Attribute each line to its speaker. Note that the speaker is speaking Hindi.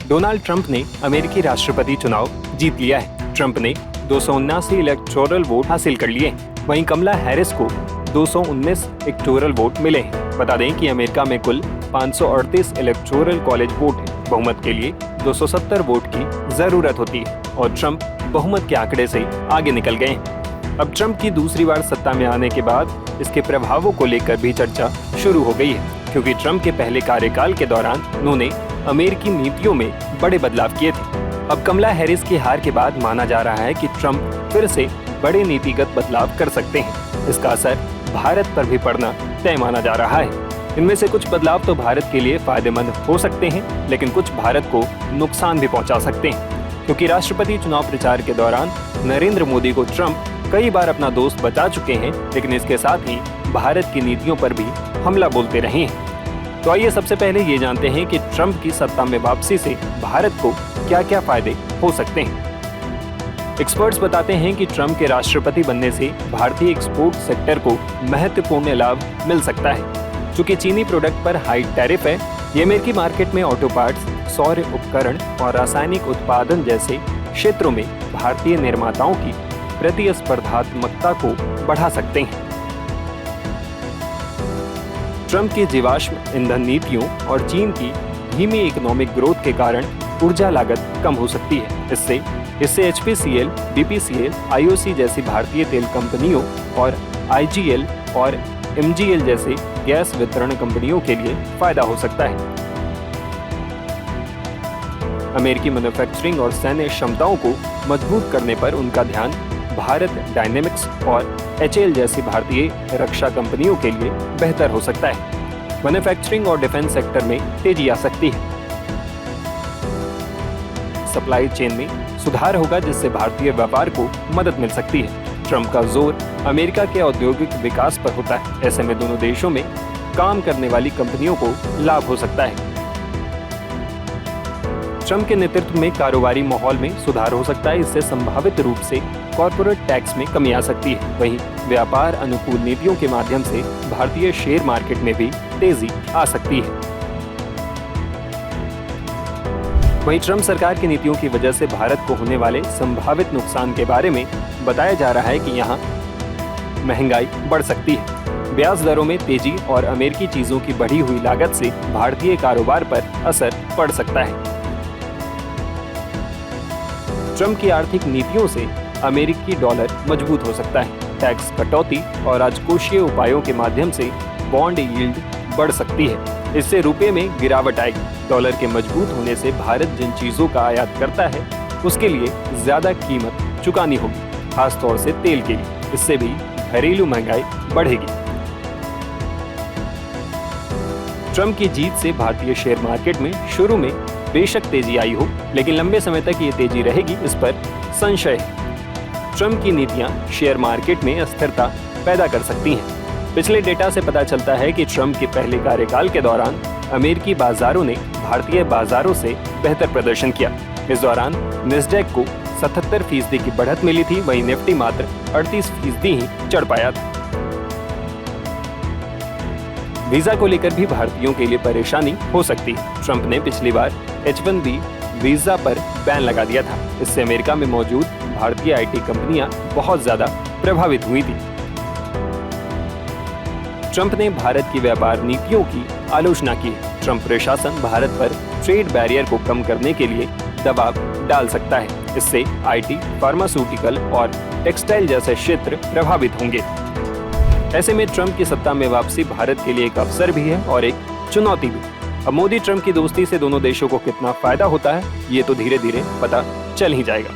Speaker 1: डोनाल्ड ट्रंप ने अमेरिकी राष्ट्रपति चुनाव जीत लिया है। ट्रंप ने 279 इलेक्टोरल वोट हासिल कर लिए। वहीं कमला हैरिस को 219 इलेक्टोरल वोट मिले हैं। बता दें कि अमेरिका में कुल 538 इलेक्टोरल कॉलेज वोट हैं। बहुमत के लिए 270 वोट की जरूरत होती है और ट्रंप बहुमत के आंकड़े से आगे निकल गए हैं। अब ट्रंप की दूसरी बार सत्ता में आने के बाद इसके प्रभावों को लेकर भी चर्चा शुरू हो गई है, क्योंकि ट्रंप के पहले कार्यकाल के दौरान उन्होंने अमेरिकी नीतियों में बड़े बदलाव किए थे। अब कमला हैरिस की हार के बाद माना जा रहा है कि ट्रंप फिर से बड़े नीतिगत बदलाव कर सकते हैं। इसका असर भारत पर भी पड़ना तय माना जा रहा है। इनमें से कुछ बदलाव तो भारत के लिए फायदेमंद हो सकते हैं, लेकिन कुछ भारत को नुकसान भी पहुंचा सकते हैं, क्योंकि राष्ट्रपति चुनाव प्रचार के दौरान नरेंद्र मोदी को ट्रंप कई बार अपना दोस्त बता चुके हैं, लेकिन इसके साथ ही भारत की नीतियों पर भी हमला बोलते रहे हैं। तो आइए सबसे पहले ये जानते हैं कि ट्रंप की सत्ता में वापसी से भारत को क्या क्या फायदे हो सकते हैं। एक्सपर्ट्स बताते हैं कि ट्रंप के राष्ट्रपति बनने से भारतीय एक्सपोर्ट सेक्टर को महत्वपूर्ण लाभ मिल सकता है। चूंकि चीनी प्रोडक्ट पर हाई टैरिफ है, ये अमेरिकी मार्केट में ऑटो पार्ट्स, सौर उपकरण और रासायनिक उत्पादन जैसे क्षेत्रों में भारतीय निर्माताओं की प्रतिस्पर्धात्मकता को बढ़ा सकते हैं। ट्रंप की जीवाश्म ईंधन नीतियों और चीन की धीमी इकोनॉमिक ग्रोथ के कारण ऊर्जा लागत कम हो सकती है। इससे HPCL, BPCL, IOC जैसी भारतीय तेल कंपनियों और IGL और MGL जैसे गैस वितरण कंपनियों के लिए फायदा हो सकता है। अमेरिकी मैन्युफैक्चरिंग और सैन्य क्षमताओं को मजबूत करने पर उनका ध्यान भारत डायनेमिक्स और HAL जैसी भारतीय रक्षा कंपनियों के लिए बेहतर हो सकता है। मैन्युफैक्चरिंग और डिफेंस सेक्टर में तेजी आ सकती है। सप्लाई चेन में सुधार होगा, जिससे भारतीय व्यापार को मदद मिल सकती है। ट्रंप का जोर अमेरिका के औद्योगिक विकास पर होता है। ऐसे में दोनों देशों में काम करने वाली कंपनियों को लाभ हो सकता है। ट्रंप के नेतृत्व में कारोबारी माहौल में सुधार हो सकता है। इससे संभावित रूप से कॉर्पोरेट टैक्स में कमी आ सकती है। वहीं व्यापार अनुकूल नीतियों के माध्यम से भारतीय शेयर मार्केट में भी तेजी आ सकती है। वहीं ट्रंप सरकार की नीतियों की वजह से भारत को होने वाले संभावित नुकसान के बारे में बताया जा रहा है कि यहाँ महंगाई बढ़ सकती है। ब्याज दरों में तेजी और अमेरिकी चीजों की बढ़ी हुई लागत से भारतीय कारोबार पर असर पड़ सकता है। ट्रंप की आर्थिक नीतियों से अमेरिकी डॉलर मजबूत हो सकता है। टैक्स कटौती और राजकोषीय उपायों के माध्यम से बॉन्ड यील्ड बढ़ सकती है। इससे रुपये में गिरावट आएगी। डॉलर के मजबूत होने से भारत जिन चीजों का आयात करता है उसके लिए ज्यादा कीमत चुकानी होगी, खासतौर से तेल के लिए। इससे भी घरेलू महंगाई बढ़ेगी। ट्रंप की जीत से भारतीय शेयर मार्केट में शुरू में बेशक तेजी आई हो, लेकिन लंबे समय तक ये तेजी रहेगी, इस पर संशय है। ट्रंप की नीतियां शेयर मार्केट में अस्थिरता पैदा कर सकती हैं। पिछले डेटा से पता चलता है कि ट्रंप के पहले कार्यकाल के दौरान अमेरिकी बाजारों ने भारतीय बाजारों से बेहतर प्रदर्शन किया। इस दौरान नैस्डैक को 77% की बढ़त मिली थी, वहीं निफ्टी मात्र 38% ही चढ़ पाया था। वीजा को लेकर भी भारतीयों के लिए परेशानी हो सकती है। ट्रंप ने पिछली बार H-1B वीजा पर बैन लगा दिया था। इससे अमेरिका में मौजूद भारतीय IT कंपनियां बहुत ज्यादा प्रभावित हुई थी। ट्रंप ने भारत की व्यापार नीतियों की आलोचना की। ट्रंप प्रशासन भारत पर ट्रेड बैरियर को कम करने के लिए दबाव डाल सकता है। इससे IT, फार्मास्यूटिकल और टेक्सटाइल जैसे क्षेत्र प्रभावित होंगे। ऐसे में ट्रंप की सत्ता में वापसी भारत के लिए एक अवसर भी है और एक चुनौती भी। अब मोदी ट्रंप की दोस्ती से दोनों देशों को कितना फायदा होता है, ये तो धीरे धीरे पता चल ही जाएगा।